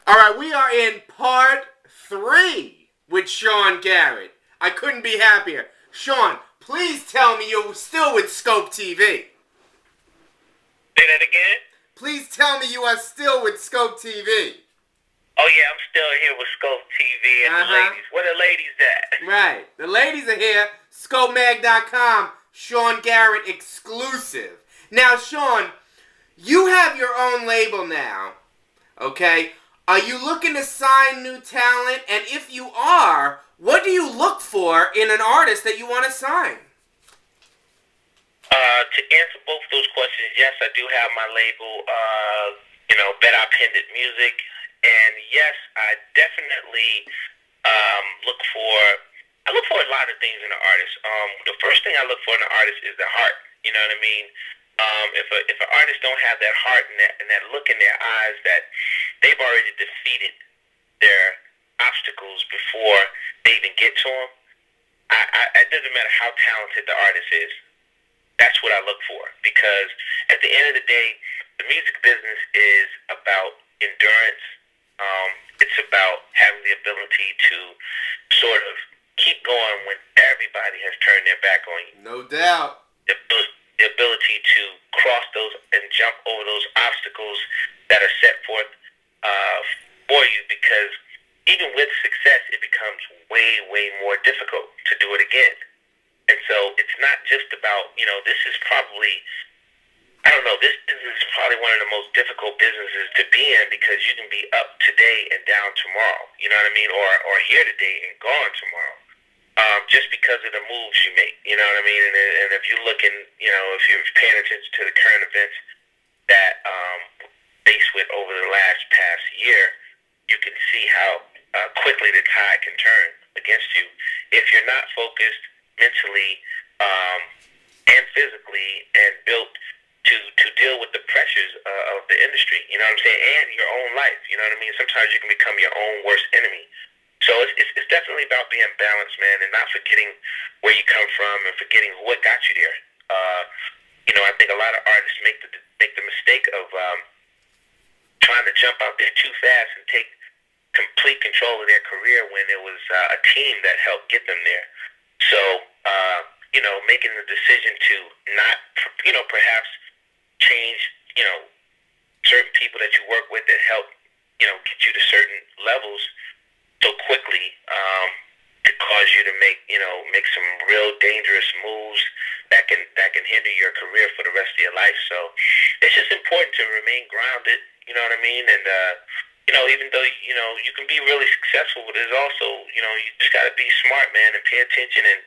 All right, we are in part 3 with Sean Garrett. I couldn't be happier. Sean, please tell me you're still with Skope TV. Say that again? Please tell me you are still with Skope TV. Oh, yeah, I'm still here with Skope TV and the ladies. Where the ladies at? Right. The ladies are here. SkopeMag.com. Sean Garrett exclusive. Now, Sean, you have your own label now. Okay? Are you looking to sign new talent? And if you are, what do you look for in an artist that you want to sign? To answer both those questions, yes, I do have my label, Bet I Penned It Music. And yes, I definitely look for a lot of things in an artist. The first thing I look for in an artist is their heart. You know what I mean? If an artist don't have that heart and that look in their eyes that they've already defeated their obstacles before they even get to them, it doesn't matter how talented the artist is. That's what I look for, because at the end of the day, the music business is about endurance. It's about having the ability to sort of keep going when everybody has turned their back on you. No doubt. The ability to cross those and jump over those obstacles that are set forth for you, because even with success, it becomes way, way more difficult to do it again. And so it's not just about, this is probably, this business is probably one of the most difficult businesses to be in, because you can be up today and down tomorrow, you know what I mean? Or here today and gone tomorrow. Just because of the moves you make, you know what I mean? And if you're looking, if you're paying attention to the current events that faced with over the past year, you can see how quickly the tide can turn against you if you're not focused mentally and physically and built to deal with the pressures of the industry, you know what I'm saying, and your own life, you know what I mean? Sometimes you can become your own worst enemy. So it's definitely about being balanced, man, and not forgetting where you come from and forgetting what got you there. I think a lot of artists make the mistake of trying to jump out there too fast and take complete control of their career when it was a team that helped get them there. So, making the decision to not, perhaps change, certain people that you work with that help, get you to certain levels so quickly, could cause you to make some real dangerous moves that can hinder your career for the rest of your life. So it's just important to remain grounded, you know what I mean? And, even though, you can be really successful, but there's also, you just got to be smart, man, and pay attention and,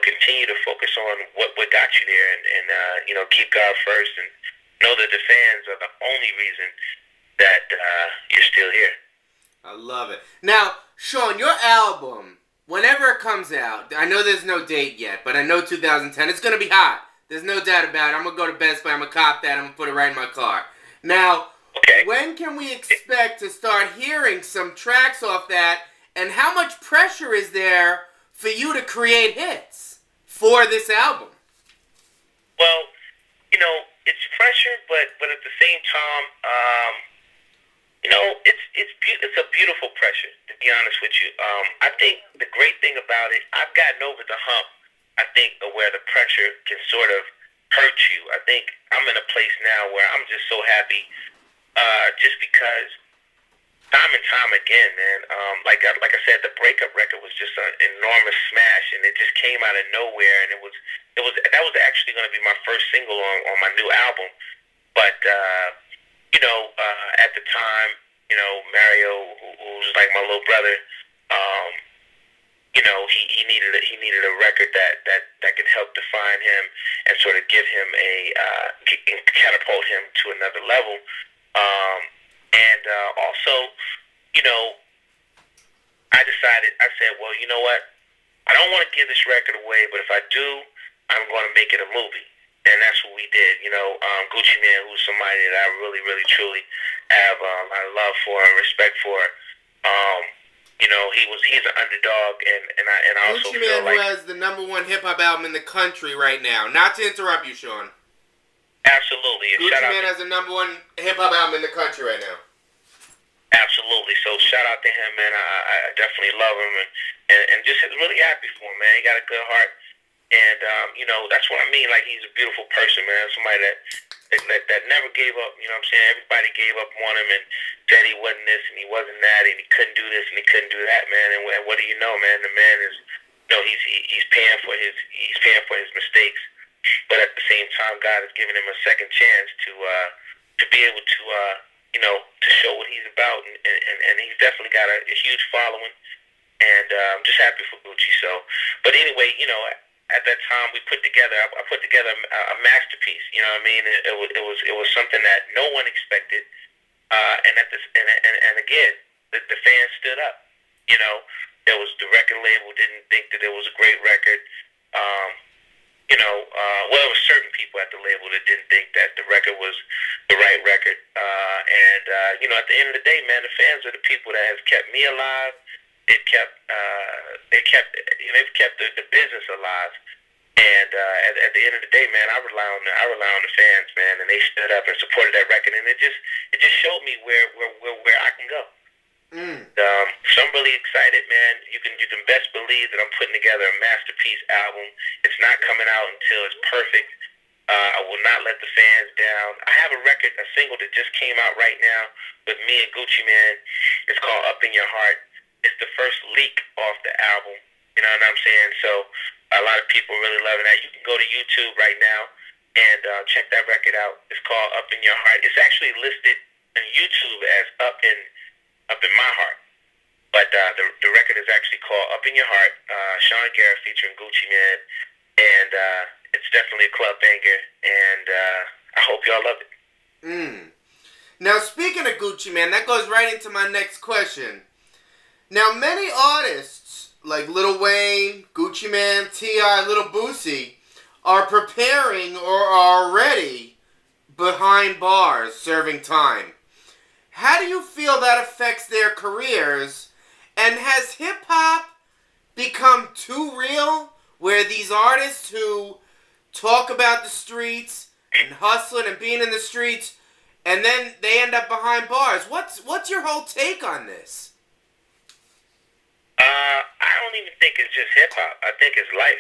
continue to focus on what got you there and keep God first and know that the fans are the only reason that you're still here. I love it. Now, Sean, your album, whenever it comes out, I know there's no date yet, but I know 2010, it's going to be hot. There's no doubt about it. I'm going to go to Best Buy, I'm going to cop that, I'm going to put it right in my car. Now, when can we expect to start hearing some tracks off that, and how much pressure is there for you to create hits for this album? Well, it's pressure, but at the same time, it's a beautiful pressure, to be honest with you. I think the great thing about it, I've gotten over the hump, I think, of where the pressure can sort of hurt you. I think I'm in a place now where I'm just so happy, just because time and time again, man, like I said, the breakup record was just an enormous smash, and it just came out of nowhere, and that was actually going to be my first single on my new album. But at the time, Mario, who's like my little brother, he needed a record that could help define him and sort of give him catapult him to another level. Also, I said, well, you know what? I don't want to give this record away, but if I do, I'm going to make it a movie. And that's what we did. Gucci Man, who's somebody that I really, really, truly have a lot of love for and respect for. He's an underdog, and I also Gucci feel Man, like who has the #1 hip hop album in the country right now. Not to interrupt you, Sean. Absolutely. Gucci Man has the #1 hip hop album in the country right now. Absolutely. out to him, man. I definitely love him, and just really happy for him, man. He got a good heart, and that's what I mean. Like, he's a beautiful person, man. Somebody that never gave up. You know what I'm saying? Everybody gave up on him and said he wasn't this and he wasn't that and he couldn't do this and he couldn't do that, man. And what do you know, man? The man is, he's paying for his mistakes, but at the same time, God has given him a second chance to be able to to show what he's about, and he's definitely got a huge following, and I'm just happy for Gucci. So, but anyway, at that time I put together a masterpiece. You know what I mean? It was something that no one expected, and again, the fans stood up. There was the record label didn't think that it was a great record. There were certain people at the label that didn't think that the record was the right record. At the end of the day, man, the fans are the people that have kept me alive. They've kept the business alive. And at the end of the day, man, I rely on the fans, man, and they stood up and supported that record, and it just showed me where I can go. So I'm really excited, man. You can best believe that I'm putting together a masterpiece album. It's not coming out until it's perfect. I will not let the fans down. I have a single that just came out right now with me and Gucci Man. It's called Up in Your Heart. It's the first leak off the album. You know what I'm saying? So a lot of people really loving that. You can go to YouTube right now and check that record out. It's called Up in Your Heart. It's actually listed on YouTube as Up in My Heart. But the record is actually called Up in Your Heart, Sean Garrett featuring Gucci Man, and it's definitely a club banger, and I hope y'all love it. Now, speaking of Gucci Man, that goes right into my next question. Now, many artists, like Lil Wayne, Gucci Man, T.I., Lil Boosie, are preparing or are already behind bars serving time. How do you feel that affects their careers? And has hip-hop become too real, where these artists who talk about the streets and hustling and being in the streets, and then they end up behind bars? What's your whole take on this? I don't even think it's just hip-hop. I think it's life.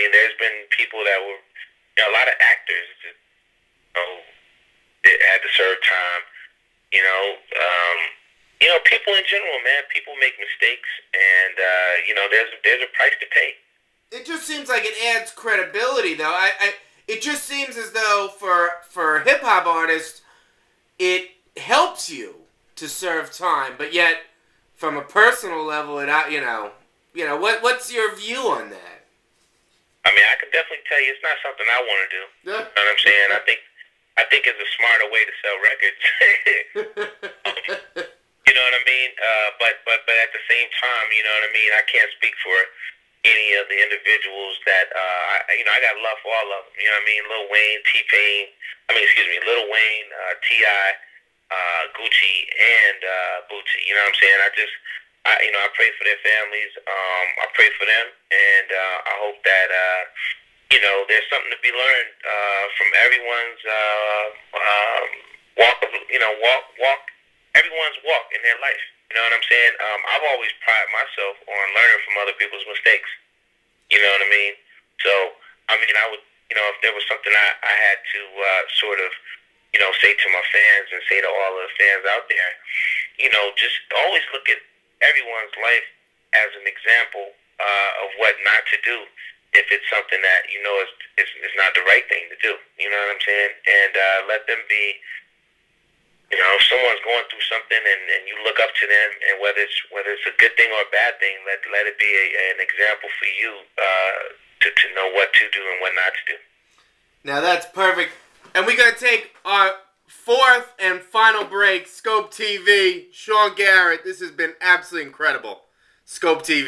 There's been people that were, a lot of actors that had to serve time. People in general, man. People make mistakes, and there's a price to pay. It just seems like it adds credibility, though. It just seems as though for hip hop artists, it helps you to serve time, but yet from a personal level, what's your view on that? I can definitely tell you, it's not something I want to do. Yeah. You know what I'm saying? I think it's a smarter way to sell records. You know what I mean? But at the same time, you know what I mean? I can't speak for any of the individuals that, I got love for all of them. You know what I mean? Lil Wayne, Lil Wayne, T.I., Gucci, and Bootsy. You know what I'm saying? I pray for their families. I pray for them, and I hope that, there's something to be learned from everyone's walk everyone's walk in their life. You know what I'm saying? I've always prided myself on learning from other people's mistakes. You know what I mean? So, I would, if there was something I had to sort of, say to my fans and say to all of the fans out there, just always look at everyone's life as an example of what not to do if it's something that is not the right thing to do. You know what I'm saying? And let them be. If someone's going through something and you look up to them, and whether it's a good thing or a bad thing, let it be an example for you to know what to do and what not to do. Now that's perfect. And we're going to take our fourth and final break. Skope TV, Sean Garrett. This has been absolutely incredible. Skope TV.